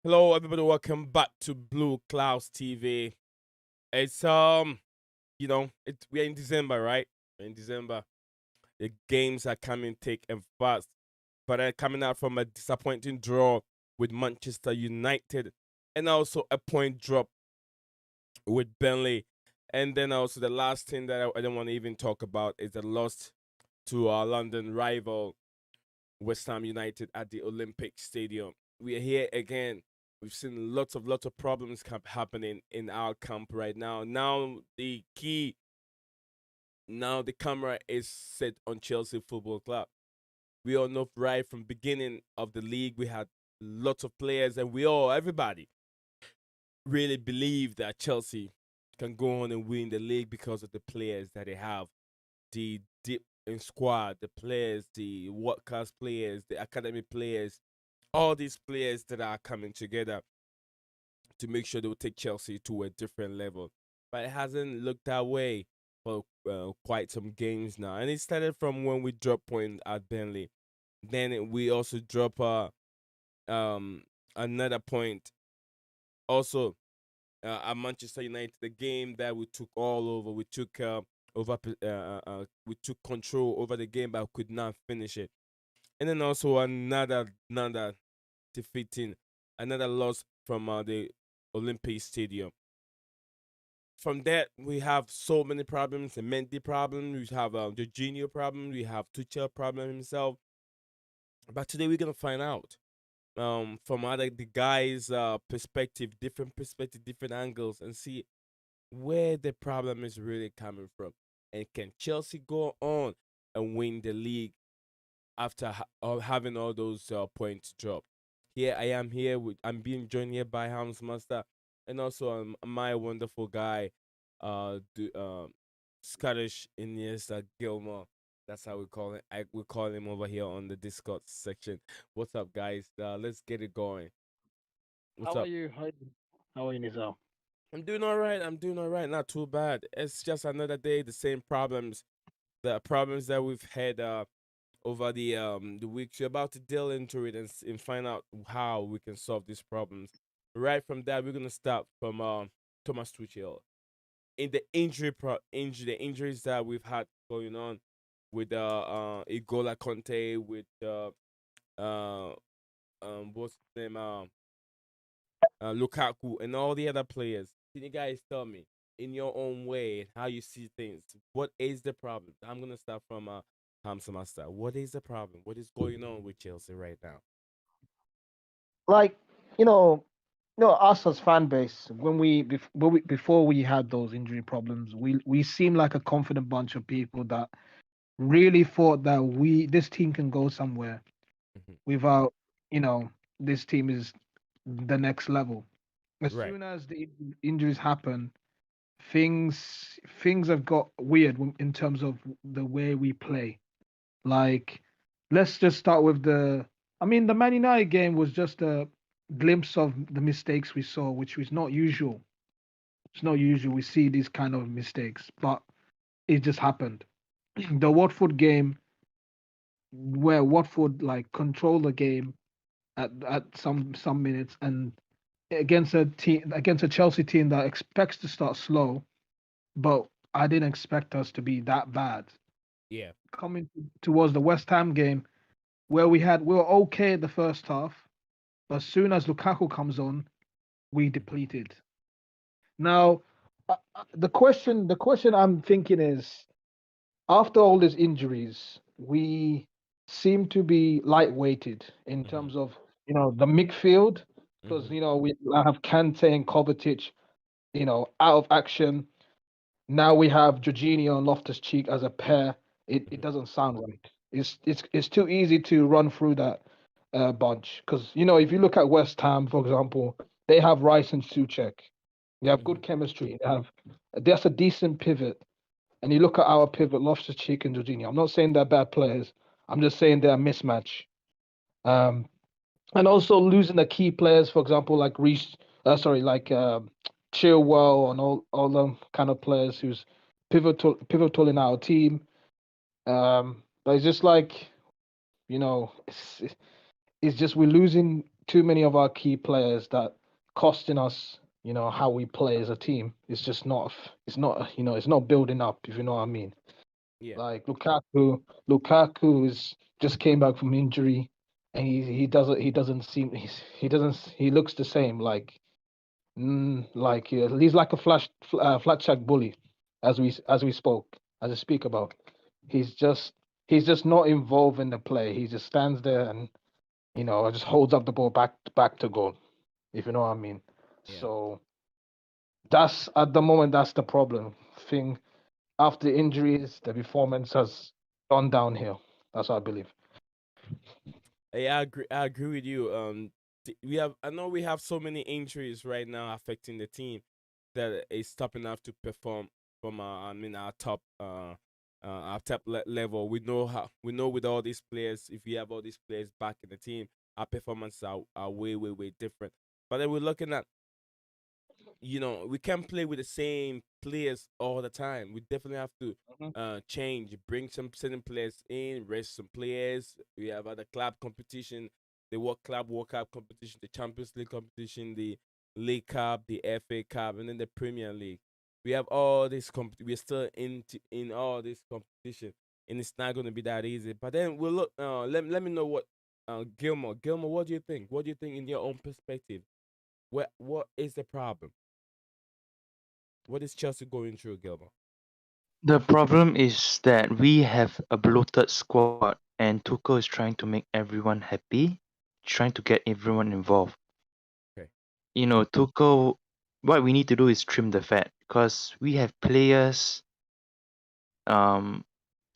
Hello, everybody. Welcome back to Blue Clouds TV. It's we're in December, right? We're in December. The games are coming thick and fast, but they're coming out from a disappointing draw with Manchester United, and also a point drop with Burnley. And then also the last thing that I don't want to even talk about is the loss to our London rival WestHam United at the Olympic Stadium. We are here again. We've seen lots of problems happening in our camp right now. Now the camera is set on Chelsea Football Club. We all know right from beginning of the league we had lots of players, and everybody really believe that Chelsea can go on and win the league because of the players that they have, the deep in squad, the players, the world class players, the academy players, all these players that are coming together to make sure they will take Chelsea to a different level. But it hasn't looked that way for quite some games now. And it started from when we dropped point at Burnley. Then we also drop another point. Also, at Manchester United, the game that we took all over, we took control over the game, but could not finish it. And then also another defeating another loss from the Olympic Stadium. From that, we have so many problems: the Mendy problem, we have the Junior problem, we have Tuchel problem himself. But today we're gonna find out from other the guys' perspective, different angles, and see where the problem is really coming from. And can Chelsea go on and win the league after having all those points dropped? Here I am here with I'm being joined here by Hans Master and also my wonderful guy, Scottish Iniesta Gilmore. That's how we call it. We call him over here on the Discord section. What's up, guys? Let's get it going. What's How are up? you? How are you, Nizal? I'm doing all right. I'm doing all right. Not too bad. It's just another day. The same problems. The problems that we've had over the weeks. We're about to deal into it and find out how we can solve these problems. Right from that, we're gonna start from Thomas Tuchel in the the injuries that we've had going on with Igola Conte, with uh what's his name, Lukaku, and all the other players. Can you guys tell me in your own way how you see things? What is the problem? I'm gonna start from Hamza Master. What is the problem? What is going on with Chelsea right now? Like, you know, us as fan base, before we had those injury problems, we seemed like a confident bunch of people that really thought that we this team can go somewhere Hmm. without, you know, this team is the next level. As Right. soon as the injuries happen, things have got weird in terms of the way we play. Like, let's just start with the Man United game was just a glimpse of the mistakes we saw, which was not usual. It's not usual we see these kind of mistakes, but it just happened. The Watford game, where Watford like controlled the game at some minutes, and against a Chelsea team that expects to start slow, but I didn't expect us to be that bad. Yeah. Coming towards the West Ham game, where we were okay the first half. As soon as Lukaku comes on, we depleted. Now, the question I'm thinking is, after all these injuries, we seem to be lightweighted in Hmm. terms of the midfield, because Hmm. we have Kante and Kovacic, out of action. Now we have Jorginho and Loftus Cheek as a pair. It Hmm. doesn't sound right. It's too easy to run through that bunch, because if you look at West Ham, for example, they have Rice and Suchek. They have Hmm. good chemistry. That's a decent pivot. And you look at our pivot, Loftus Cheek and Jorginho. I'm not saying they're bad players. I'm just saying they're a mismatch. Um, and also losing the key players, for example, like like Chilwell and all them kind of players who's pivotal in our team. But it's just like it's just we're losing. too many of our key players that costing us, how we play as a team. It's not building up, if you know what I mean. Yeah, Like Lukaku is just came back from injury, and he looks the same. He's like a flat check bully, as we speak about. He's just he's just not involved in the play. He just stands there and just holds up the ball back to goal. If you know what I mean. yeah. So that's at the moment that's the problem. Thing after injuries, the performance has gone downhill. That's what I believe. Yeah, I agree. I agree with you. We have. I know we have so many injuries right now affecting the team that is stopping us to perform from I mean our top level. We know how. We know with all these players, if we have all these players back in the team, our performances are way different. But then we're looking at, we can't play with the same players all the time. We definitely have to Mhm. change, bring some certain players in, rest some players. We have other club competition, the World Cup competition, the Champions League competition, the League Cup, the FA Cup, and then the Premier League. We have all this we're still in all this competition, and it's not going to be that easy. But then we'll look. Let me know what Gilmore. What do you think? What do you think in your own perspective? What is the problem? What is Chelsea going through, Gilmore? The problem is that we have a bloated squad and Tuchel is trying to make everyone happy, trying to get everyone involved. Okay. Tuchel, what we need to do is trim the fat because um,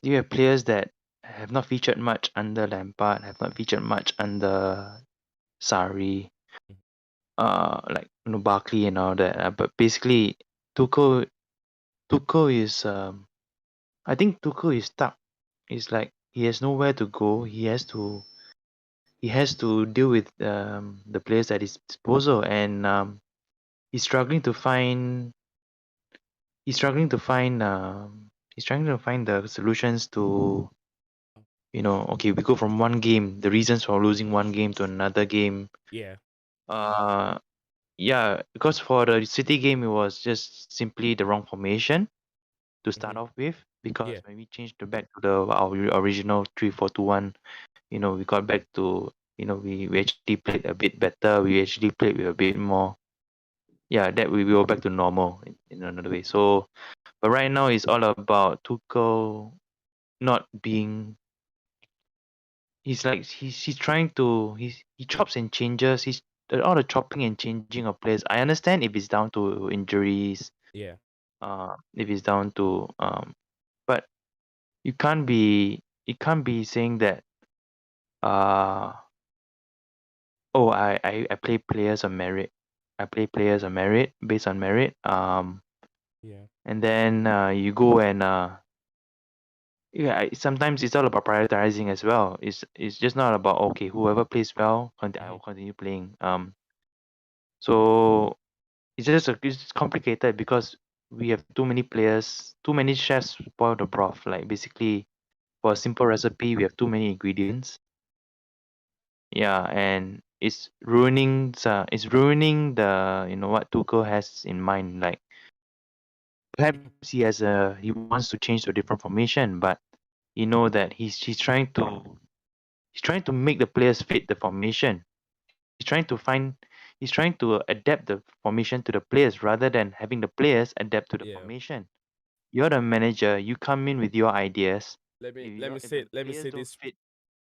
you have players that have not featured much under Lampard, have not featured much under Sarri, Mhm. like Barkley and all that. But basically, Tuchel, Tuchel is, I think Tuchel is stuck. It's like he has nowhere to go. He has to deal with the players at his disposal, and he's struggling to find he's struggling to find he's trying to find the solutions to okay, we go from one game, the reasons for losing one game to another game. Yeah. uh yeah, because for the City game it was just simply the wrong formation to start Hmm. off with, because Yeah. when we changed back to our original 3-4-2-1, we got back to, we actually played a bit better. We actually played with a bit more, yeah, that we go back to normal in another way. So but right now it's all about Tuchel not being, he's like he's trying to he chops and changes, all the chopping and changing of players. I understand if it's down to injuries, Yeah. if it's down to but you can't be saying that uh oh, I play players on merit. I play players on merit, based on merit. Yeah. And then you go and yeah, sometimes it's all about prioritizing as well. It's just not about, okay, whoever plays well, I Hmm. will continue playing. So it's complicated because we have too many players, too many chefs spoil the broth. Like basically, for a simple recipe, we have too many ingredients. Yeah, and it's ruining the, what Tuchel has in mind. Like perhaps he wants to change to a different formation, but that he's trying to make the players fit the formation. He's trying to adapt the formation to the players rather than having the players adapt to the Yeah. formation. You're the manager. You come in with your ideas. Let me If you let me don't, if say the let me players say don't this fit,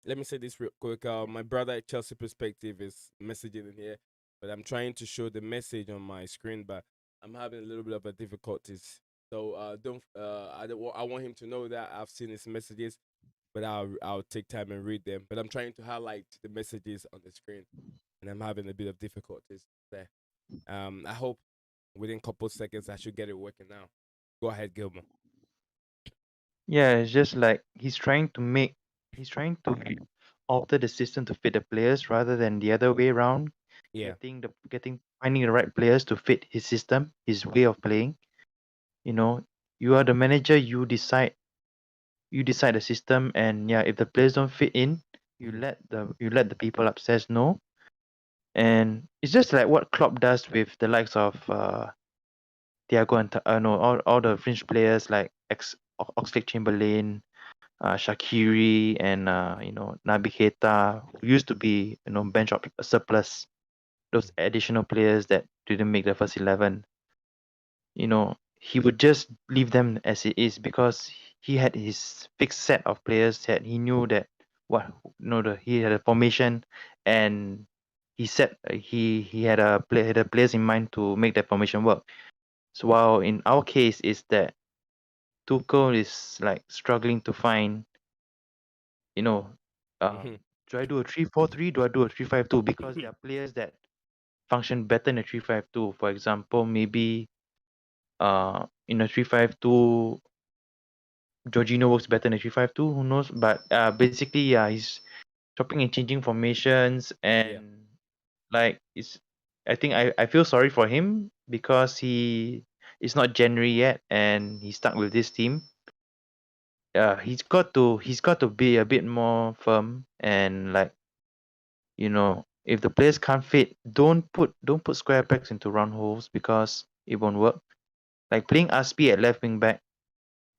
let me say this real quick. My brother at Chelsea Perspective is messaging in here, but I'm trying to show the message on my screen, but I'm having a little bit of a difficulties. So don't I want him to know that I've seen his messages, but I'll take time and read them. But I'm trying to highlight the messages on the screen, and I'm having a bit of difficulties there. I hope within a couple seconds I should get it working now. Go ahead, Gilmore. yeah, it's just like he's trying to alter the system to fit the players rather than the other way around. Yeah. Finding the right players to fit his system, his way of playing. You know, you are the manager. You decide the system, and yeah, if the players don't fit in, you Hmm. let the people upstairs know. And it's just like what Klopp does with the likes of Thiago and no, all the fringe players like Oxlade-Chamberlain, Shaqiri, and Naby Keita, who used to be bench of surplus. Those additional players that didn't make the first 11, he would just leave them as it is because he had his fixed set of players that he knew that he had a formation, and he had the players in mind to make that formation work. So while in our case is that Tuchel is like struggling to find, you know, Mm-hmm. do I do a 3-4-3? Do I do a 3-5-2? Because there are players that function better in a 3-5-2. For example, maybe in a 3-5-2, Jorginho works better in a 3-5-2. Who knows? But basically, yeah, he's chopping and changing formations, Yeah. and like it's. I think I feel sorry for him because he is not January yet, and he's stuck with this team. He's got to be a bit more firm, and like, if the players can't fit, don't put square pegs into round holes because it won't work. Like playing Aspi at left wing back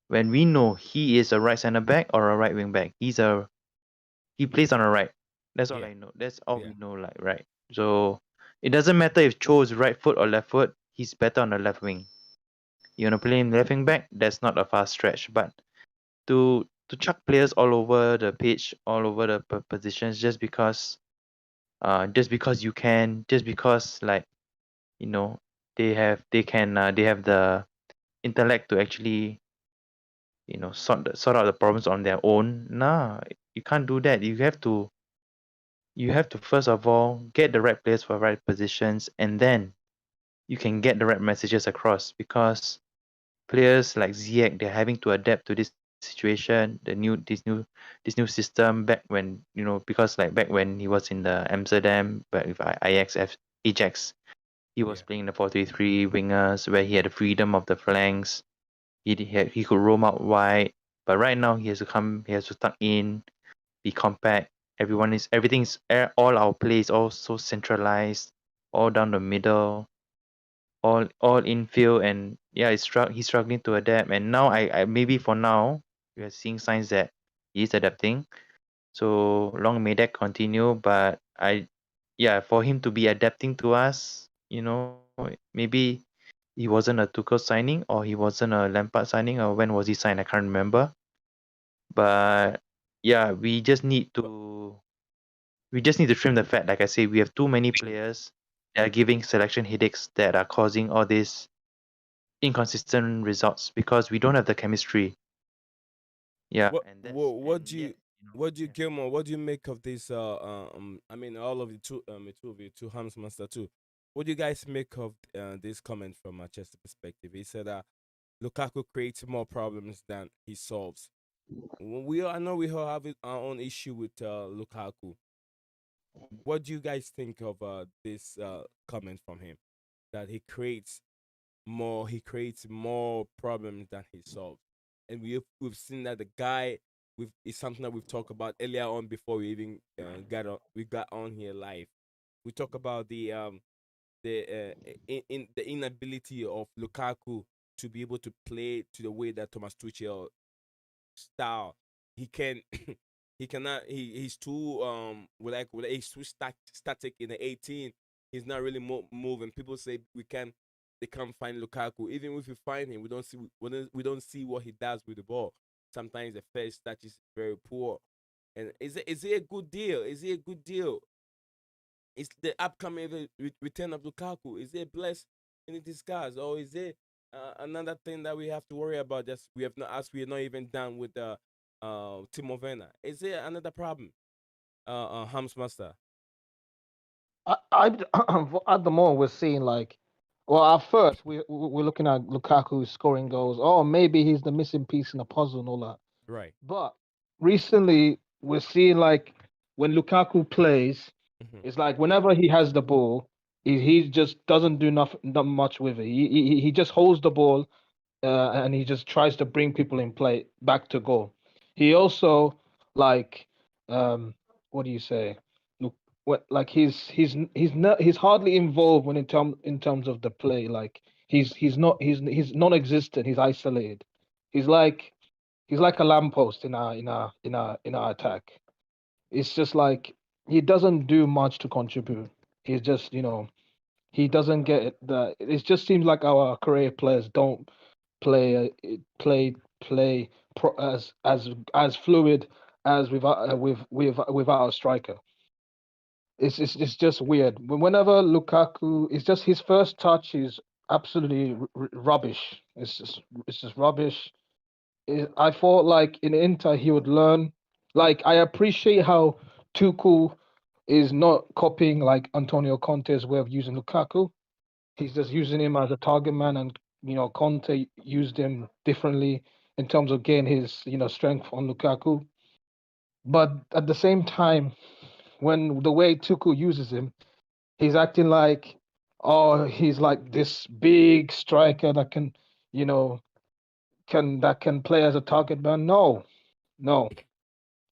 when we know he is a right center back or a right wing back. He plays on the right. That's all Yeah. I know. That's all Yeah. we know, like, right. So it doesn't matter if Cho is right foot or left foot, he's better on the left wing. You wanna play him left wing back? That's not a fast stretch. But to chuck players all over the pitch, all over the positions just because you can, just because, like, you know they have the intellect to actually sort out the problems on their own. Nah, you can't do that. You have to first of all get the right players for the right positions, and then you can get the right messages across, because players like Ziyech, they're having to adapt to this situation, this new system, back when, because like back when he was in the Amsterdam, but with Ajax, he was Yeah. playing the 4-3-3 wingers where he had the freedom of the flanks. He could roam out wide, but right now he has to tuck in, be compact. All our plays all so centralized, all down the middle, all infield, and yeah, he's struggling to adapt. And now I maybe for now we are seeing signs that he's adapting. So long may that continue. But yeah, for him to be adapting to us, maybe he wasn't a Tuchel signing, or he wasn't a Lampard signing, or when was he signed? I can't remember. But yeah, But we just need to trim the fat. Like I say, we have too many players that are giving selection headaches, that are causing all these inconsistent results because we don't have the chemistry. Yeah, and that's what and do yet, you yeah. Gilmore? What do you make of this? I mean, all of the two of you, two Hams Master too. What do you guys make of this comment from Manchester perspective? He said that Lukaku creates more problems than he solves. I know we all have our own issue with Lukaku. What do you guys think of this comment from him? That he creates more problems than he solves, and we've seen that the guy is something that we've talked about earlier on before we even got on here live. We talk about the the inability of Lukaku to be able to play to the way that Thomas Tuchel style. He can he cannot he's too he's too static in the 18. He's not really moving. People say they can't find Lukaku. Even if we find him, we don't see what he does with the ball. Sometimes the first touch is very poor. And is it a good deal? Is it a good deal? Is the upcoming return of Lukaku, is it blessed in disguise, or is it another thing that we have to worry about? Just we are not even done with the Timo Werner. Is it another problem? Hams Master. I at the moment we're seeing like, well, at first we're looking at Lukaku scoring goals. Oh, maybe he's the missing piece in the puzzle and all that. Right. But recently we're seeing like when Lukaku plays, Hmm. it's like whenever he has the ball, he just doesn't do nothing, not much with it. He just holds the ball, and he just tries to bring people in play back to goal. He also like, what do you say? Look, what like he's hardly involved when in terms of the play. Like he's non-existent. He's isolated. He's like he's like a lamppost in our attack. It's just like he doesn't do much to contribute. He's just he doesn't get the. It just seems like our career players don't play as fluid as without a striker. It's just weird. Whenever Lukaku, it's just his first touch is absolutely rubbish. It's just rubbish. I thought like in Inter he would learn. Like I appreciate how Tuchel is not copying like Antonio Conte's way of using Lukaku. He's just using him as a target man, and Conte used him differently in terms of getting his strength on Lukaku. But at the same time, when the way Tuchel uses him, he's acting like, oh, he's like this big striker that can, you know, can play as a target man. No, no,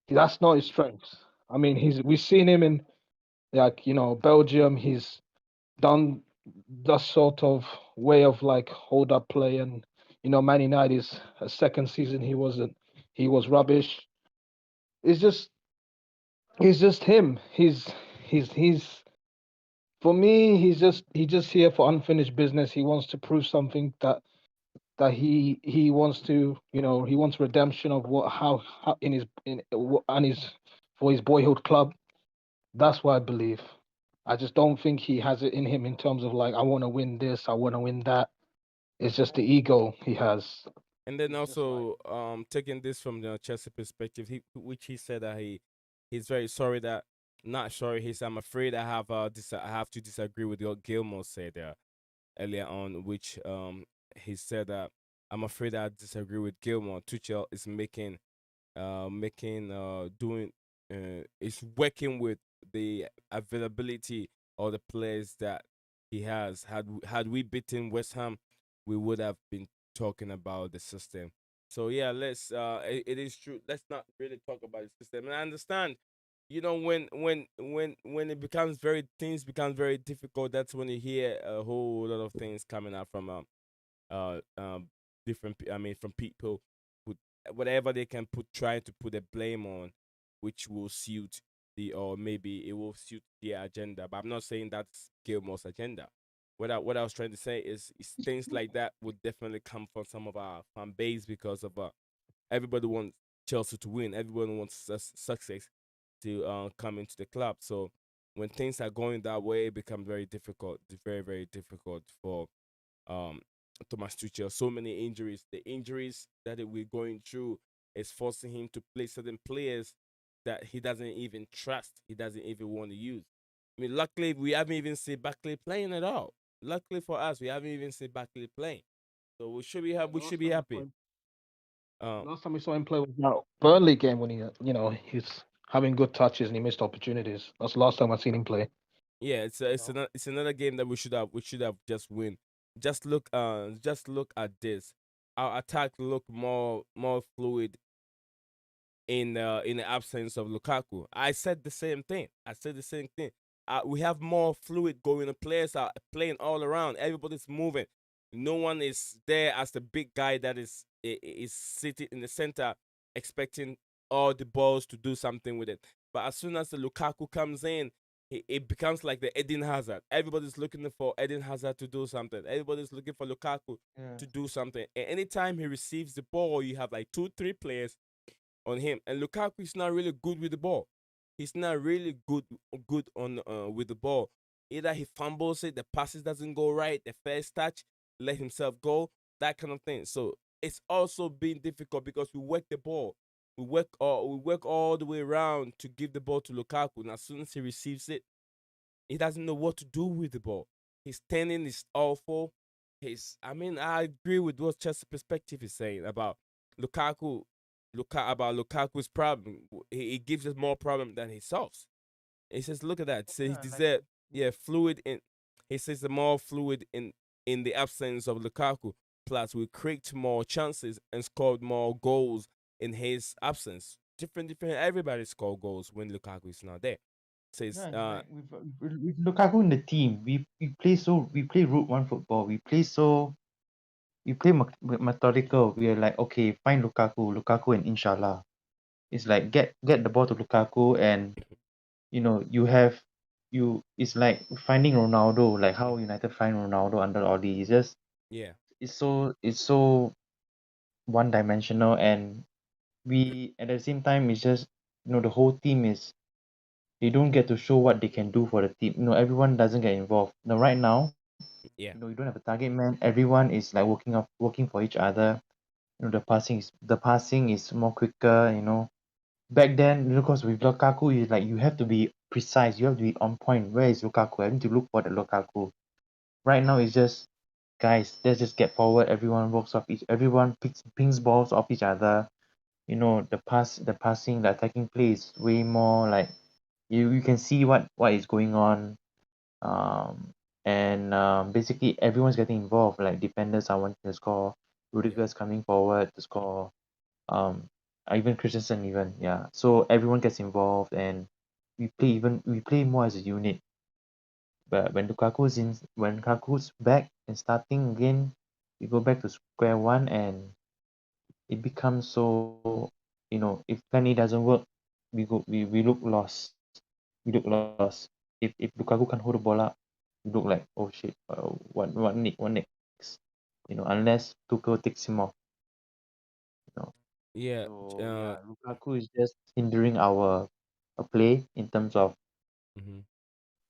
that's not his strength. I mean, we've seen him in like Belgium. He's done that sort of way of like hold up play, and Man United's second season he was rubbish. It's just he's just him. He's for me he's just here for unfinished business. He wants to prove something that he wants to he wants redemption of what how in his in and his for his boyhood club. That's what I believe. I just don't think he has it in him in terms of like I want to win this, I want to win that. It's just the ego he has. And then It's just like also, taking this from the Chelsea perspective, which he said that he's very sorry that not sorry. He's I'm afraid I have to disagree with what Gilmore said earlier on, which he said that I'm afraid I disagree with Gilmore. Tuchel is doing is working with the availability of the players that he has. Had we beaten West Ham, we would have been talking about the system. So yeah, it is true. Let's not really talk about the system. And I understand, when it becomes very things become very difficult, that's when you hear a whole lot of things coming out from uh um I mean from people who whatever they can trying to put a blame on, which will suit the or maybe it will suit their agenda. But I'm not saying that's Gilmore's agenda. What I was trying to say is things like that would definitely come from some of our fan base because of everybody wants Chelsea to win. Everyone wants success to come into the club. So when things are going that way, it becomes very difficult. It's very very difficult for um Thomas Tuchel. So many injuries. The injuries that we're going through is forcing him to play certain players that he doesn't even trust. He doesn't even want to use. I mean, luckily we haven't even seen Barkley playing at all. Luckily for us, we haven't even seen Barkley playing. So yeah, we should be happy. Um, last time we saw him play was that Burnley game when he's having good touches and he missed opportunities. That's the last time I've seen him play. yeah, You know. it's another game that we should have just win. Just look at this. Our attack look more fluid in the absence of Lukaku. I said the same thing. I said the same thing. We have more fluid going. The players are playing all around. Everybody's moving. No one is there as the big guy that is sitting in the center, expecting all the balls to do something with it. But as soon as the Lukaku comes in, it becomes like the Eden Hazard. Everybody's looking for Eden Hazard to do something. Everybody's looking for Lukaku Yeah. to do something. And anytime he receives the ball, you have like two, three players on him. And Lukaku is not really good with the ball. He's not really good on with the ball. Either he fumbles it, the passes doesn't go right, the first touch, let himself go, that kind of thing. So it's also been difficult because we work the ball. We work all the way around to give the ball to Lukaku. And as soon as he receives it, he doesn't know what to do with the ball. His turning is awful. I mean, I agree with what Chelsea perspective is saying about Lukaku. About Lukaku's problem. He gives us more problem than he solves. He says, "Look at that." So he Yeah, like deserve, yeah, fluid in. He says the more fluid in the absence of Lukaku. Plus, we create more chances and scored more goals in his absence. Different. Everybody score goals when Lukaku is not there. says, Yeah, like with Lukaku in the team, we play route one football. We play methodical. We are like, okay, find Lukaku, and inshallah. It's like get the ball to Lukaku, and you have you. It's like finding Ronaldo, like how United find Ronaldo under Oli. It's just yeah, it's so one dimensional, and we at the same time it's just the whole team is they don't get to show what they can do for the team. Everyone doesn't get involved. Now right now, yeah, you don't have a target man. Everyone is like working for each other. The passing is more quicker. Back then, because with Lukaku, you like you have to be precise. You have to be on point. Where is Lukaku? I need to look for the Lukaku. Right now, it's just guys. Let's just get forward. Everyone works off each. Everyone pings balls off each other. The passing, the attacking play is way more like you can see what is going on. And basically everyone's getting involved. Like defenders are wanting to score. yeah. Rudiger's coming forward to score. Um, even Christensen even, yeah. So everyone gets involved, and we play more as a unit. But when Lukaku's back and starting again, we go back to square one, and it becomes so. If plan A doesn't work, we look lost. We look lost. If Lukaku can't hold the ball up, we look like, oh shit, what next? Unless Tuchel takes him off. You know. Yeah, So yeah, Lukaku is just hindering our play in terms of, mhm.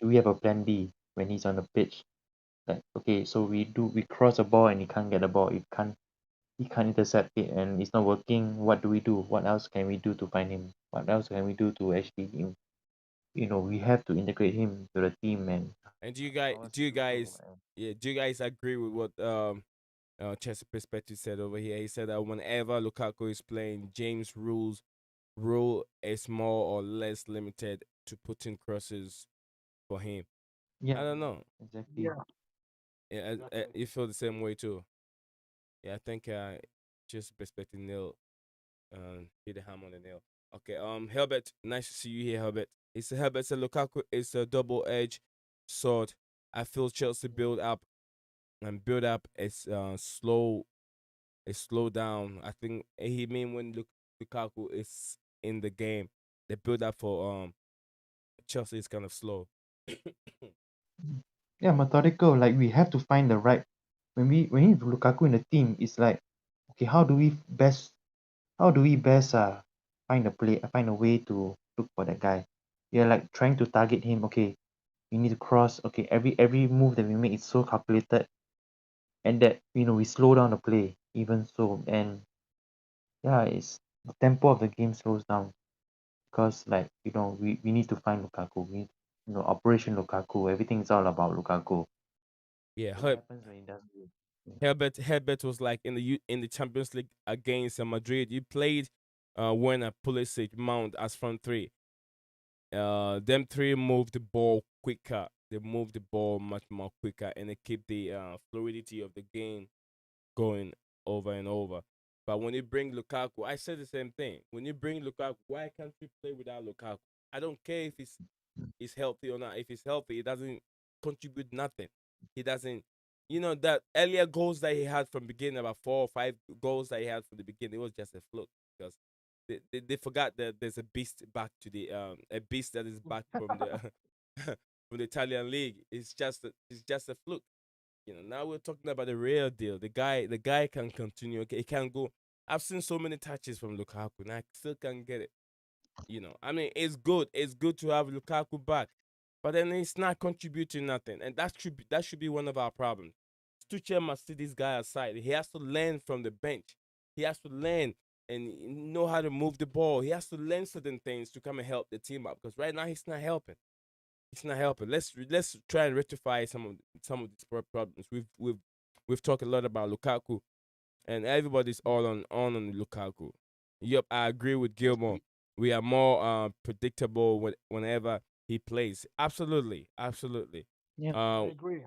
do we have a plan B when he's on the pitch? Like, okay, so we cross a ball and he can't get the ball. He can't intercept it and it's not working. What do we do? What else can we do to find him? What else can we do to actually we have to integrate him to the team, and And how else to do so? And do you guys agree with what Chelsea Perspective said over here? He said that whenever Lukaku is playing, James rule is more or less limited to putting crosses for him. yeah, I don't know. exactly. Yeah. Yeah, you feel the same way too. Yeah, I think Chelsea Perspective nail hit the hammer on the nail. Okay, Herbert, nice to see you here, Herbert. It's Herbert said Lukaku is a double-edged sword. I feel Chelsea build up is slow down. I think he mean when Lukaku is in the game, the build up for Chelsea is kind of slow. Yeah, methodical. Like we have to find the right when we have Lukaku in the team. It's like, okay, how do we best find a way to look for that guy. You're like trying to target him. Okay, we need to cross. Okay, every move that we make is so calculated, and that we slow down the play even so. And yeah, it's the tempo of the game slows down because, like, we need to find Lukaku. We need, Operation Lukaku. Everything is all about Lukaku. Yeah, So what happens when he doesn't do it? Herbert was like in the Champions League against Madrid. You played when a Pulisic Mount as front three. Them three move the ball quicker. They move the ball much more quicker, and they keep the fluidity of the game going over and over. But when you bring Lukaku, I said the same thing. When you bring Lukaku, why can't we play without Lukaku? I don't care if he's healthy or not. If he's healthy, he doesn't contribute nothing. He doesn't, that earlier goals that he had from beginning, about 4 or 5 goals that he had from the beginning, it was just a fluke because they forgot that there's a beast back to the a beast that is back from the from the Italian league. It's just a fluke. Now we're talking about the real deal. The guy can continue. Okay, he can go. I've seen so many touches from Lukaku, and I still can't get it. I mean, it's good. It's good to have Lukaku back, but then he's not contributing nothing, and that should be one of our problems. Tuchel must sit this guy aside. He has to learn from the bench. He has to learn and know how to move the ball. He has to learn certain things to come and help the team out because right now he's not helping. It's not helping. Let's try and rectify some of these problems. We've talked a lot about Lukaku, and everybody's all on Lukaku. Yep, I agree with Yes, Gilmore. We are more predictable whenever he plays. Absolutely, absolutely. yeah, Uh, I agree.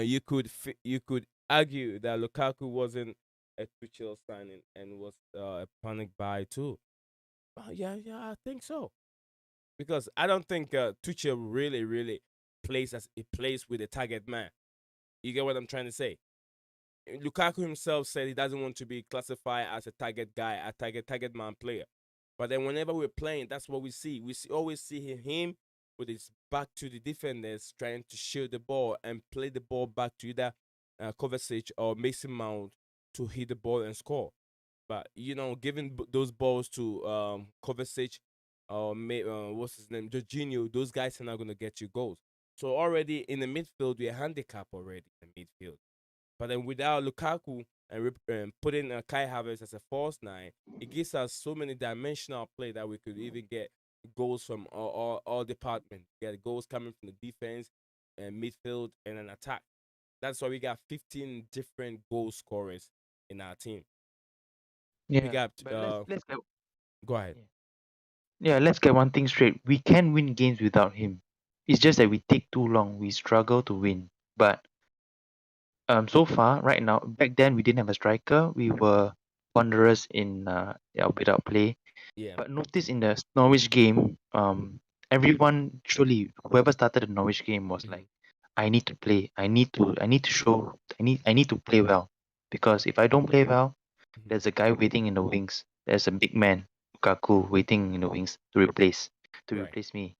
you could argue that Lukaku wasn't a Tuchel signing and was a panic buy too. Yeah, yeah, I think so. because I don't think Tuchel really plays as he plays with a target man. You get what I'm trying to say? Lukaku himself said he doesn't want to be classified as a target guy, a target man player. But then whenever we're playing, that's what we see. Always see him with his back to the defenders, trying to shield the ball and play the ball back to either Kovacic or Mason Mount to hit the ball and score. But giving those balls to Kovacic or what's his name, Jorginho, those guys are not gonna get you goals. So already in the midfield, we're handicapped already in the midfield. But then without Lukaku and putting Kai Havertz as a false nine, it gives us so many dimensional play that we could even get goals from all departments. Get goals coming from the defense and midfield and an attack. That's why we got 15 different goal scorers in our team. We Yeah, got but let's get go ahead. yeah. Yeah, let's get one thing straight. We can win games without him. It's just that we take too long. We struggle to win. But so far, right now, back then we didn't have a striker. We were ponderous in without play. Yeah. But notice in the Norwich game, everyone surely whoever started the Norwich game was Hmm. like, I need to play. I need to play well. Because if I don't play well, Hmm. there's a guy waiting in the wings. There's a big man, Lukaku, waiting in the wings to Right. replace me.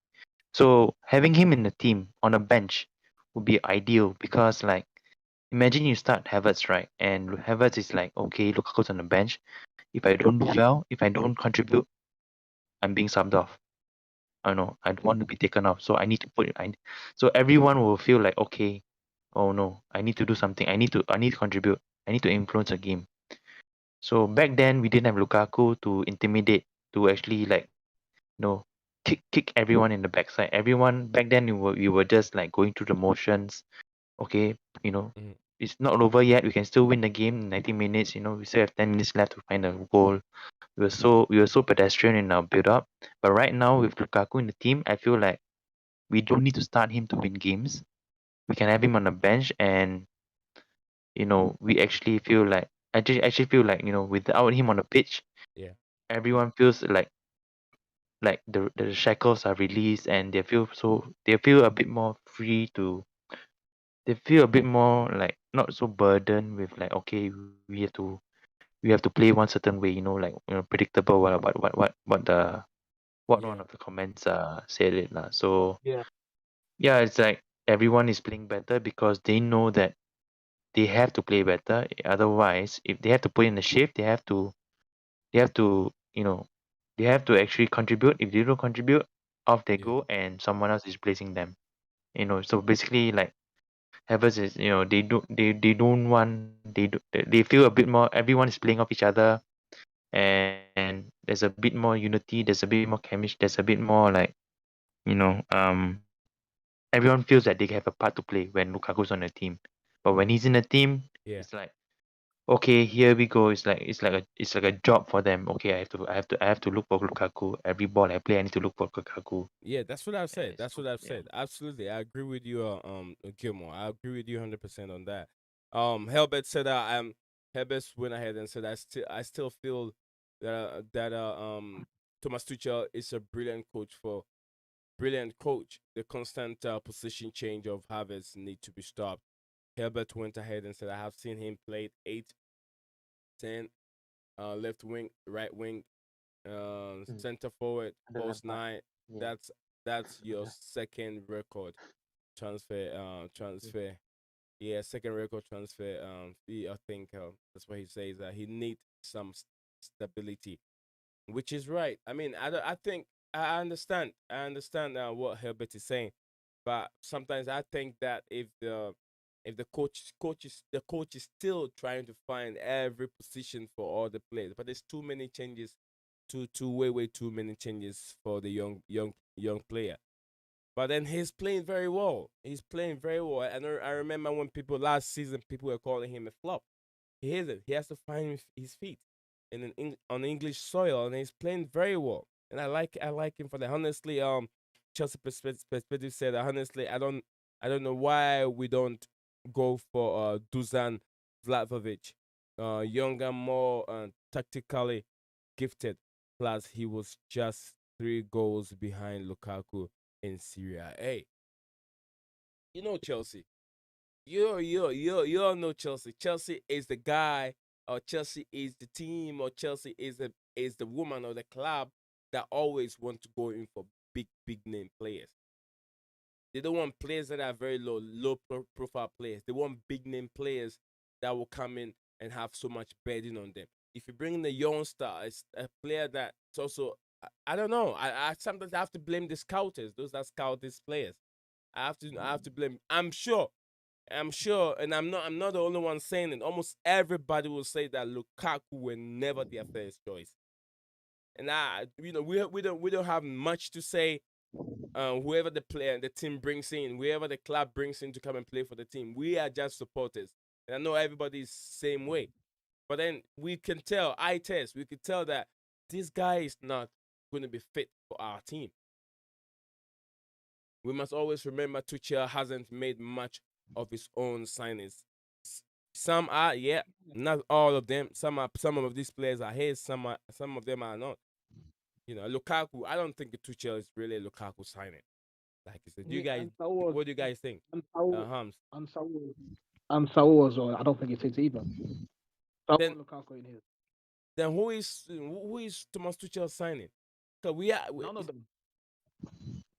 So having him in the team on a bench would be ideal because like imagine you start Havertz, right? And Havertz is like, okay, Lukaku's on the bench. If I don't do well, if I don't contribute, I'm being subbed off. I know I don't want to be taken off, so I need to put. So everyone will feel like, okay, oh no, I need to do something. I need to contribute. I need to influence the game. So back then we didn't have Lukaku to intimidate, to actually like kick everyone in the backside. Everyone back then we were just like going through the motions. Okay, you know, Hmm. it's not over yet. We can still win the game in 90 minutes. We still have 10 minutes left to find a goal. We were so pedestrian in our build up. But right now with Lukaku in the team, I feel like we don't need to start him to win games. We can have him on the bench, and we actually feel like I just actually feel like without him on the pitch, Yeah. everyone feels like the shackles are released, and they feel a bit more free to they feel a bit more like not so burdened with like, okay, we have to play one certain way, like predictable what one Yeah. of the comments said it lah. So Yeah. yeah, it's like everyone is playing better because they know that they have to play better. Otherwise, if they have to put in the shift, they have to they have to actually contribute. If they don't contribute, off they Yeah. go and someone else is placing them. So basically like Havertz is, they don't want they feel a bit more, everyone is playing off each other, and there's a bit more unity, there's a bit more chemistry, there's a bit more like, everyone feels that they have a part to play when Lukaku's on the team. But when he's in the team, Yeah. it's like, okay, here we go. It's like a job for them. Okay, I have to look for Lukaku. Every ball I play, I need to look for Lukaku. Yeah, that's what I've And said. it's That's so what I've yeah. said. Absolutely, I agree with you, Gilmore. I agree with you 100% on that. Helbert said Helbert went ahead and said I still feel that Thomas Tuchel is a brilliant coach. The constant position change of Havertz need to be stopped. Helbert went ahead and said I have seen him play 8, 10, left wing, right wing, Mm. center forward, Under false Lampard. nine. Yeah. That's your Yeah. second record transfer. Mm. Transfer. Yeah, second record transfer. I think that's what he says that he need some stability, which is right. I mean, I think I understand. I understand what Herbert is saying, but sometimes I think that if the coach is still trying to find every position for all the players, but there's too many changes, too way too many changes for the young player. But then he's playing very well. He's playing very well. And I remember when people last season people were calling him a flop. He isn't. He has to find his feet on English soil, and he's playing very well. And I like him for that. Honestly, Chelsea perspective said that honestly, I don't know why we don't go for Dusan Vlahovic, younger, more tactically gifted. Plus, he was just 3 goals behind Lukaku in Serie A. You know Chelsea. You all know Chelsea. Chelsea is the guy, or Chelsea is the team, or Chelsea is the woman or the club that always want to go in for big name players. They don't want players that are very low profile players. They want big name players that will come in and have so much burden on them. If you bring in a young star, it's a player that's also, I don't know. I sometimes have to blame the scouters, those that scout these players. I have to blame. I'm sure, and I'm not the only one saying it. Almost everybody will say that Lukaku were never their first choice. And we don't have much to say. Whoever the player, the team brings in, whoever the club brings in to come and play for the team, we are just supporters. And I know everybody's same way. But then we can tell, we could tell that this guy is not going to be fit for our team. We must always remember Tuchel hasn't made much of his own signings. Some are, yeah, not all of them. Some of these players are his. Some of them are not. Lukaku. I don't think Tuchel is really a Lukaku signing. Like I said, Yeah, and Saul what do you guys think? and Saul Hams. and Saul and Saul as well. I don't think it takes either. Saul Then and Lukaku in his. then who is Thomas Tuchel signing? So we are None of them.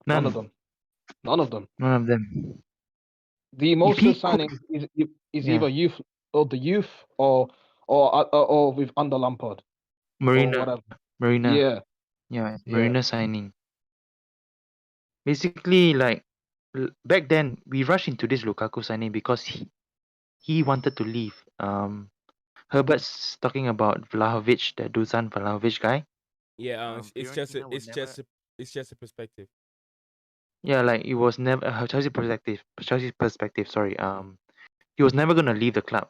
None of None. them. None of them. None of them. The If most of he the could, signings is yeah, either youth or the youth or with under Lampard or Marina, whatever. Marina, Yeah, yeah, yeah. Marina signing. Basically, like back then, we rushed into this Lukaku signing because he wanted to leave. Herbert's talking about Vlahovic, the Dusan Vlahovic guy. yeah. Fiorentina would never. It's just a perspective. Yeah, like it was never Chelsea perspective. Chelsea perspective. Sorry. Mm. He was never gonna leave the club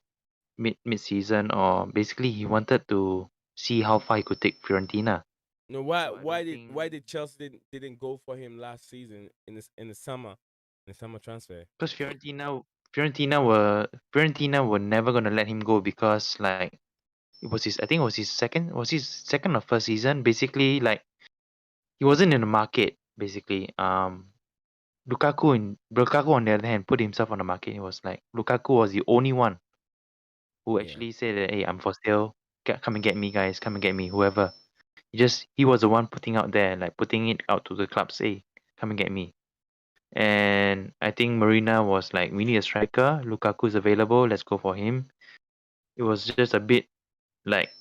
mid season, or basically he wanted to see how far he could take Fiorentina. No, So I don't think why did Chelsea didn't go for him last season in the summer transfer? because Fiorentina were never gonna let him go because like it was his, I think it was his second or first season. Basically, like he wasn't in the market. Basically, Lukaku on the other hand put himself on the market. It was like Lukaku was the only one who Yeah. actually said that, hey, I'm for sale. Come and get me, guys. Come and get me, whoever. He was the one putting out there, like putting it out to the clubs. Hey, come and get me. And I think Marina was like, we need a striker. Lukaku's available. Let's go for him. It was just a bit like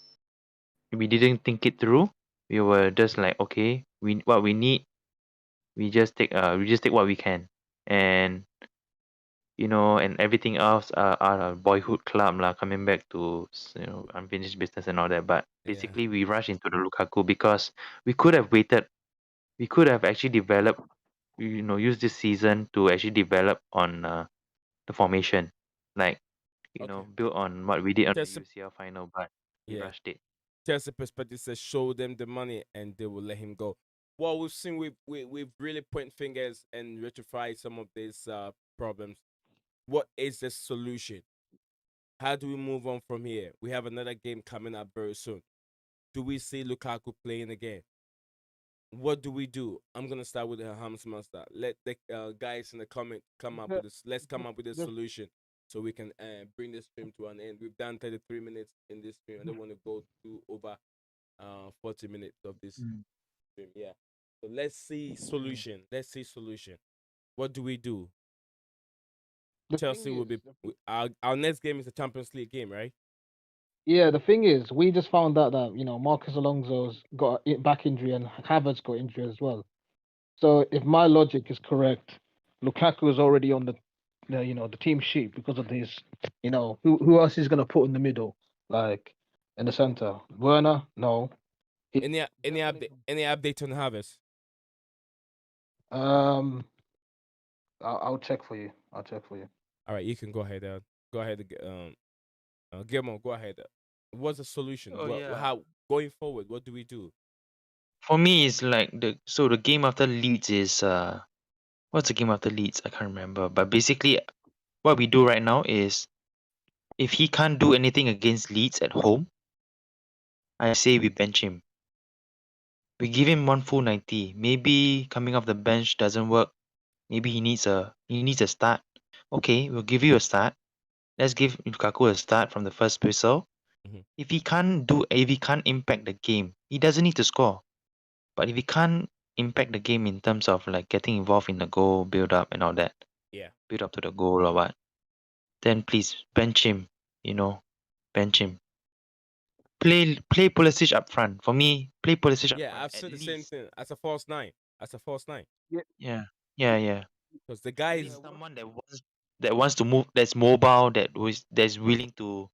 we didn't think it through. We were just like, okay, what we need, we just take what we can, and and everything else are a boyhood club lah, coming back to unfinished business and all that. But Yeah. basically, we rushed into the Lukaku because we could have waited. We could have actually developed, used this season to actually develop on the formation, like Okay. build on what we did on the Just UCL final, but we yeah. rushed it. Chelsea perspective says show them the money and they will let him go. Well, we've seen we've really point fingers and rectify some of these problems. What is the solution? How do we move on from here? We have another game coming up very soon. Do we see Lukaku playing again? What do we do? I'm gonna start with the Hams Master. Let the guys in the comment come up The, with this. Let's come up with a the, solution so we can bring the stream to an end. We've done 33 minutes in this stream. I don't want to go to over 40 minutes of this Mm. stream. Yeah. So let's see solution. Let's see solution. What do we do? the thing Chelsea will is, be our next game is a Champions League game, right? yeah, the thing is, we just found out that Marcus Alonso's got a back injury and Havertz got injury as well. So if my logic is correct, Lukaku is already on the team sheet because of this. Who else is gonna put in the middle, like in the center? Werner? No. He definitely. Any update on Harvest? Um, I'll check for you. I'll check for you. All right, you can go ahead. Go ahead. Guillermo, go ahead. What's the solution? Oh yeah. How going forward? What do we do? For me, it's like the game after Leeds is what's the game after Leeds? I can't remember. But basically, what we do right now is if he can't do anything against Leeds at home, I say we bench him. We give him one full 90. Maybe coming off the bench doesn't work. Maybe he needs a start. Okay, we'll give you a start. Let's give Lukaku a start from the first whistle. Mhm. If he can't impact the game, he doesn't need to score. But if he can't impact the game in terms of like getting involved in the goal build up and all that, Yeah. build up to the goal or what, then please bench him. You know, bench him. Play Pulisic up front. For me, play Pulisic up Yeah, front I've at said the same least. thing as a false nine. As a false nine. Yeah, Yeah, yeah, yeah. Because the At guy least is what, someone that wants to move, that's mobile, that's willing to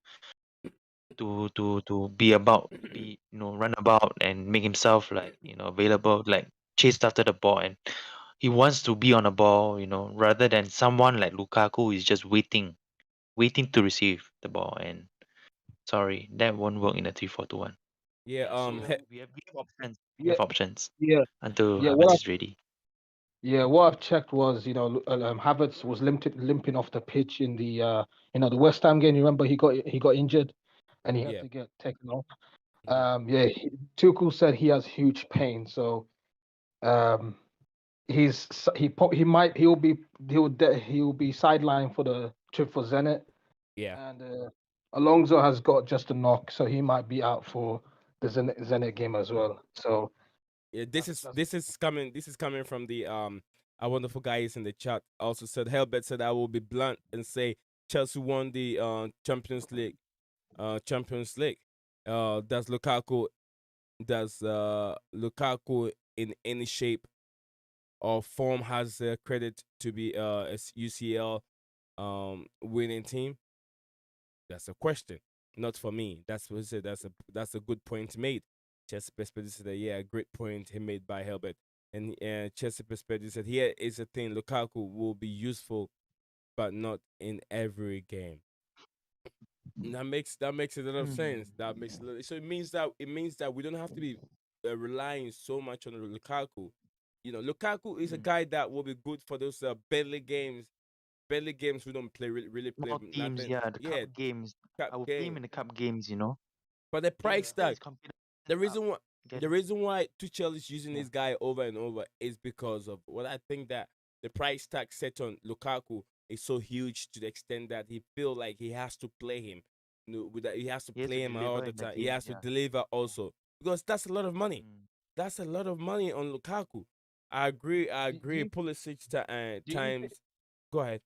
be run about and make himself like available, like chase after the ball, and he wants to be on the ball, rather than someone like Lukaku who is just waiting to receive the ball. And sorry, that won't work in a 3-4-2-1. yeah, Yeah, so we have options. We yeah, have options yeah, until yeah. Havertz is ready. What I've checked was, Havertz was limping off the pitch in the West Ham game. You remember he got injured, and he had yeah. to get taken off. Mhm. Tuchel said he has huge pain, so um, he'll be sidelined for the trip for Zenit, Yeah. and Alonso has got just a knock, so he might be out for the Zenit game as well. So Yeah, that's this is coming from the our wonderful guys in the chat. Also said Helbert said I will be blunt and say Chelsea won the Champions League. Champions League. Does Lukaku in any shape or form has credit to be a UCL winning team? That's a question, not for me. That's what he said. That's a good point made. Chelsea perspective said, that, yeah, a great point he made by Helbert. And Chelsea perspective said, here is the thing: Lukaku will be useful, but not in every game. And that makes a lot of sense. That makes a lot. So it means that we don't have to be relying so much on Lukaku. Lukaku is a guy that will be good for those Barely games we don't play really play Small teams, nothing. yeah, the Yeah, cup games. cup I will play him game. in the cup games. But the price Get tag, his confidence the up. reason why Get the him. reason why Tuchel is using Yeah. this guy over and over is because of what I think that the price tag set on Lukaku is so huge to the extent that he feel like he has to play him. With that, he has to He has to play him all deliver the in the time. He game. has to Yeah. deliver also because that's a lot of money. Mm. That's a lot of money on Lukaku. I agree. I Do agree. you Pulisic do you think times. Go ahead.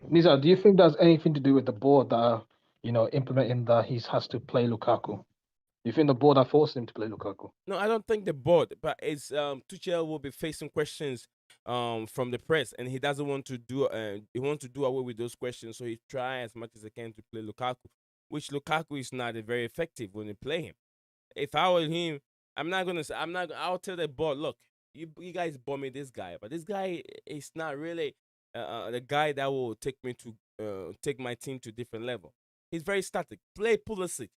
Nisa, do you think there's anything to do with the board that implementing that he has to play Lukaku? Do you think the board are forcing him to play Lukaku? No, I don't think the board, but it's Tuchel will be facing questions from the press, and he doesn't want to do he wants to do away with those questions, so he try as much as he can to play Lukaku, which Lukaku is not very effective when you play him. If I were him, I'm not gonna say I'm not. I'll tell the board, look, you guys bought me this guy, but this guy is not really the guy that will take my team to different level. He's very static. Play Pulisic.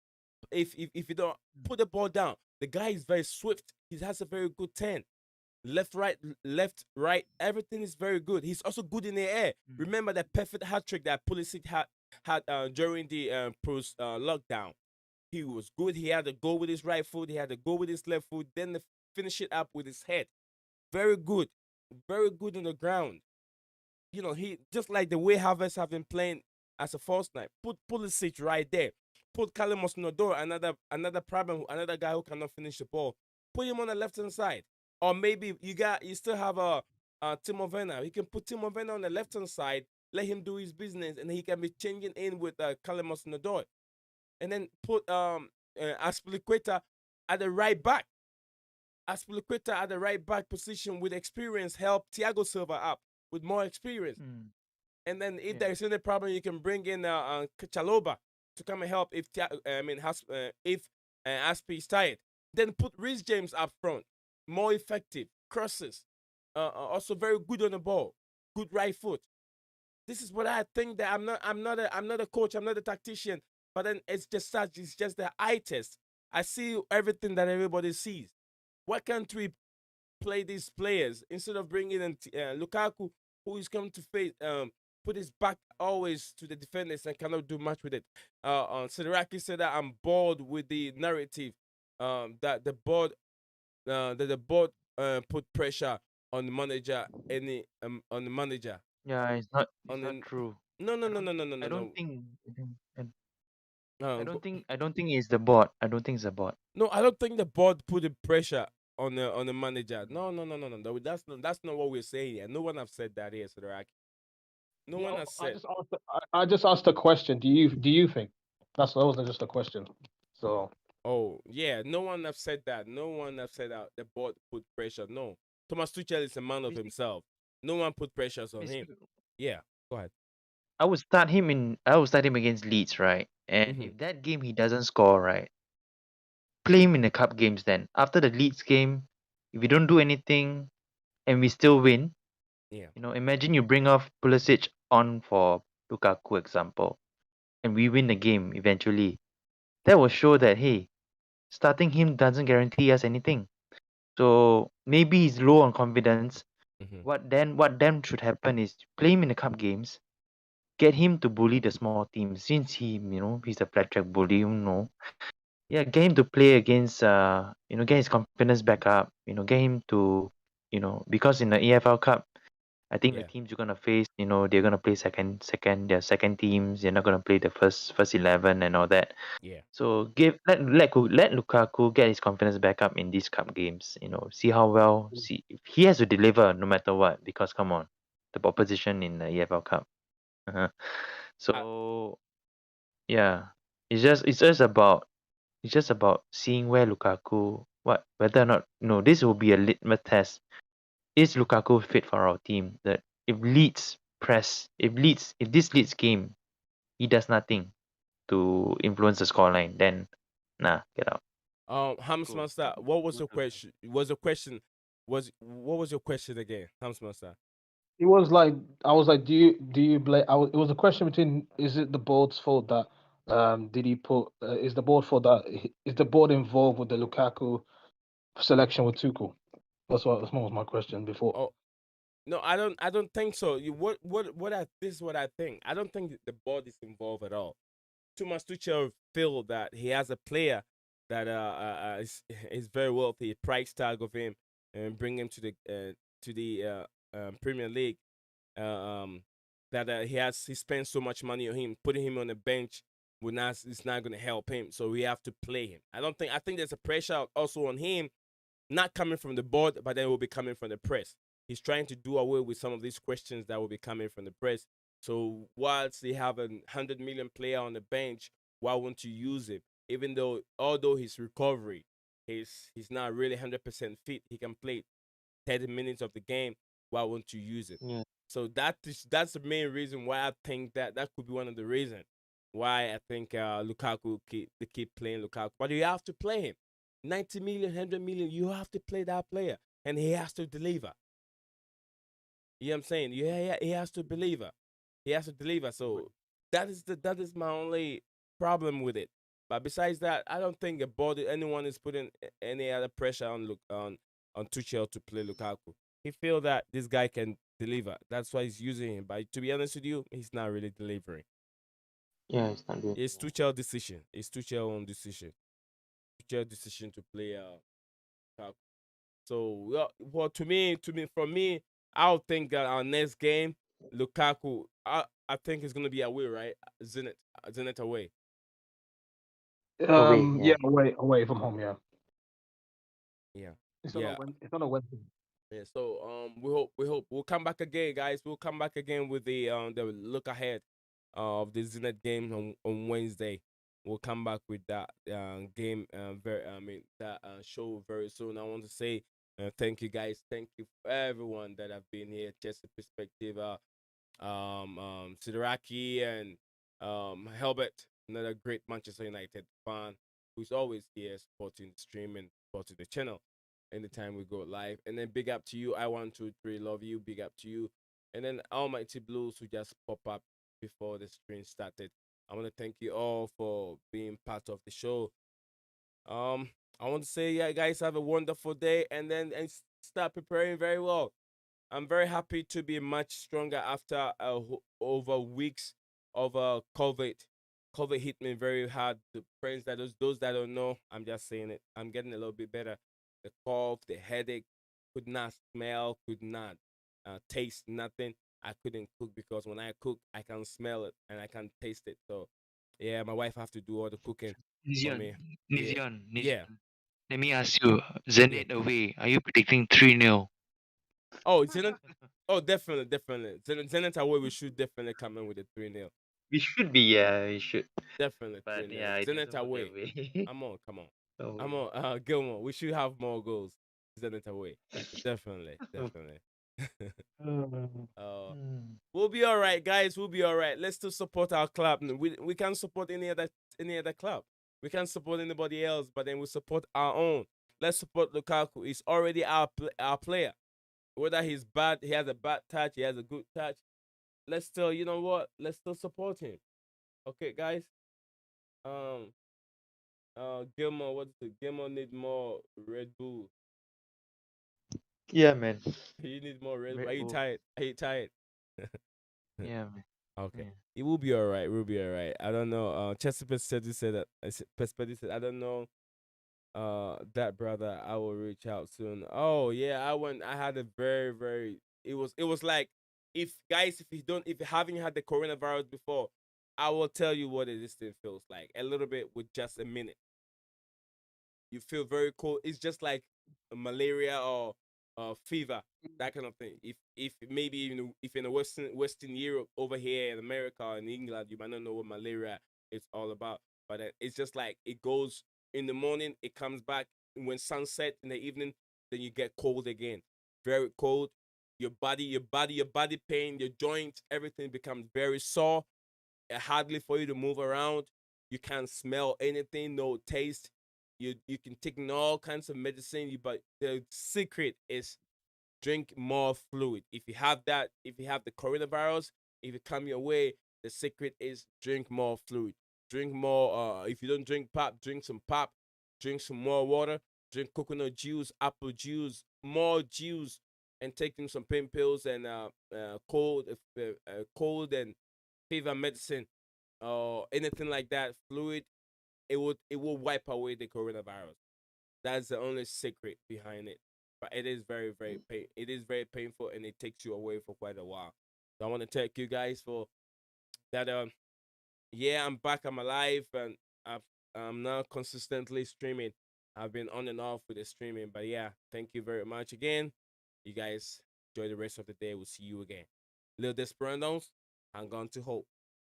If you don't put the ball down, the guy is very swift. He has a very good turn. Left, right, everything is very good. He's also good in the air. Mm. Remember that perfect hat trick that Pulisic had during the post lockdown. He was good. He had to go with his right foot. He had to go with his left foot. Then finish it up with his head. Very good. Very good on the ground. He just like the way Havertz have been playing as a false nine. Put Pulisic right there. Put Callum Hudson-Odoi, another problem, another guy who cannot finish the ball. Put him on the left hand side, or maybe you still have Timo Werner. You can put Timo Werner on the left hand side, let him do his business, and he can be changing in with Callum Hudson-Odoi, and then put Aspilicueta at the right back. Aspilicueta at the right back position with experience help Thiago Silva up with more experience. Mm. And then if Yeah. there's any problem, you can bring in Chaloba to come and help if Aspi is tired. Then put Reece James up front, more effective crosses, also very good on the ball, good right foot. This is what I think that I'm not a coach, I'm not a tactician, but then it's just the eye test. I see everything that everybody sees. Why can't we play these players instead of bringing in Lukaku, who is coming to face put his back always to the defenders and cannot do much with it. Sideraki said that I'm bored with the narrative that the board that the board put pressure on the manager, any on the manager Yeah, it's not. on It's not the true. no no I no don't. no no no no I don't no. think. I Go, don't think. I don't think it's the bot. I don't think it's the bot. no, I don't think the board put the pressure on the manager. No no no no no. That's not what we're saying here. No one have said that here, Sidraki. No Yeah, one has I said. just asked. I just asked a question. Do you think? That was just a question. So Oh yeah, no one have said that. No one have said that the board put pressure. No, Thomas Tuchel is a man of Basically, himself. No one put pressures on him. basically, Yeah, go ahead. I would start him in. I would start him against Leeds, right? And Mm-hmm. if that game he doesn't score, right, play him in the cup games. Then after the Leeds game, if we don't do anything and we still win, Yeah. imagine you bring off Pulisic on for Lukaku example, and we win the game eventually. That will show that hey, starting him doesn't guarantee us anything. So maybe he's low on confidence. Mm-hmm. What then should happen is play him in the cup games, get him to bully the small teams since he's a flat track bully. Yeah, get him to play against get his confidence back up, get him to because in the EFL Cup, I think the Yeah. teams you're gonna face, they're gonna play their second teams, they're not gonna play the first 11 and all that. Yeah. So let Lukaku get his confidence back up in these cup games. See how well. See if he has to deliver no matter what. Because come on, the opposition in the EFL Cup. Uh-huh. I, So yeah, it's just about seeing where Lukaku whether or not this will be a litmus test. Is Lukaku fit for our team? That if this Leeds game he does nothing to influence the scoreline, then nah, get out. Hams Go Master, what was go your to question? Was your question was what was your question again, Hams Master? it was like I was like, do you blame? It was a question between is it the board's fault that did he put is the board fault that is the board involved with the Lukaku selection with Tuchel? That was my question before. Oh no, I don't think so. This is what I think. I don't think that the board is involved at all. Thomas Tuchel feel that he has a player that is very wealthy, price tag of him, and bring him to the Premier League. Uh, um, that he spent so much money on him, putting him on the bench would not it's not going to help him. So we have to play him. I think there's a pressure also on him, not coming from the board, but then it will be coming from the press. He's trying to do away with some of these questions that will be coming from the press. So whilst they have a 100 million player on the bench, why won't you use him? Even though, although his recovery, he's not really 100% fit, he can play 30 minutes of the game. Why won't you use it? yeah. So that's the main reason why I think that could be one of the reasons why I think Lukaku keep playing Lukaku. But you have to play him. 90 million, 100 million, you have to play that player. And he has to deliver. You know what I'm saying? Yeah, he has to deliver. He has to deliver. So that is my only problem with it. But besides that, I don't think anyone is putting any other pressure on Tuchel to play Lukaku. He feel that this guy can deliver. That's why he's using him. But to be honest with you, he's not really delivering. Yeah, it's not doing. It's Tuchel decision. It's Tuchel own decision. Tuchel decision to play Lukaku. So from me, I would think that our next game, Lukaku, I think it's gonna be away, right? Zenit away. Away, Yeah, yeah. away from home. Yeah, Yeah, it's on a yeah, It's on a Wednesday. yeah. So we hope we'll come back again, guys. We'll come back again with the look ahead of the Zenit game on Wednesday. We'll come back with that game that show very soon. I want to say thank you guys. Thank you for everyone that have been here. Just a perspective. Sideraki and Helbert, another great Manchester United fan who's always here supporting the stream and supporting the channel anytime we go live. And then big up to you. I123 love you. Big up to you. And then Almighty Blues who just pop up before the stream started. I want to thank you all for being part of the show. Um, I want to say, yeah, guys, have a wonderful day and start preparing very well. I'm very happy to be much stronger after over weeks of COVID. COVID hit me very hard. The friends those that don't know, I'm just saying it. I'm getting a little bit better. the cough, the headache, could not smell, could not taste nothing. I couldn't cook because when I cook, I can smell it and I can taste it. So, yeah, my wife have to do all the cooking for Nizian, me. Yeah, Nizian, yeah, Nizian. Let me ask you, yeah. Zenit away. Are you predicting 3-0? Oh, Zenit. Oh, definitely, definitely. Zenit away, we should definitely come in with a 3-0. We should be, yeah, we should. Definitely But 3-0. yeah, it Zenit doesn't work that away. way. Come on. I'm Away. on. Gilmore, we should have more goals. Zenit away. Definitely, definitely. Uh, uh, Hmm. we'll be all right, guys. We'll be all right. Let's still support our club. We can't support any other club. We can't support anybody else, but then we support our own. Let's support Lukaku. He's already our player. Whether he's bad, he has a bad touch, he has a good touch. Let's still, you know what? Let's still support him. Okay, guys. Um, Gilmore, what's it? Gilmore need more Red Bull. Yeah, man. You need more Red Bull. Are Red you Bull. tired? Are you tired? Yeah, man. Okay. Yeah. It will be all right. We'll be all right. I don't know. Chesapeake said he said that. Pespetti said I don't know. That brother, I will reach out soon. Oh yeah, I went. I had a very. It was like if guys, if you haven't had the coronavirus before, I will tell you what this thing feels like. A little bit with just a minute. You feel very cold. It's just like malaria or fever, that kind of thing. If maybe if in the Western Europe over here in America and England, you might not know what malaria is all about. But it's just like it goes in the morning, it comes back when sunset in the evening, then you get cold again, very cold. Your body pain, your joints, everything becomes very sore, hardly for you to move around. You can't smell anything, no taste. You can take in all kinds of medicine, but the secret is drink more fluid. If you have that, if you have the coronavirus, if it come your way, the secret is drink more fluid. Drink more. If you don't drink pop, drink some pop. Drink some more water. Drink coconut juice, apple juice, more juice, and taking some pain pills and cold and fever medicine or anything like that. Fluid. It will wipe away the coronavirus. That's the only secret behind it. But it is very pain. It is very painful and it takes you away for quite a while. So I want to thank you guys for that. Yeah, I'm back. I'm alive and I'm now consistently streaming. I've been on and off with the streaming, but yeah, thank you very much again. You guys enjoy the rest of the day. We'll see you again. Little Desperados, hang on to hope.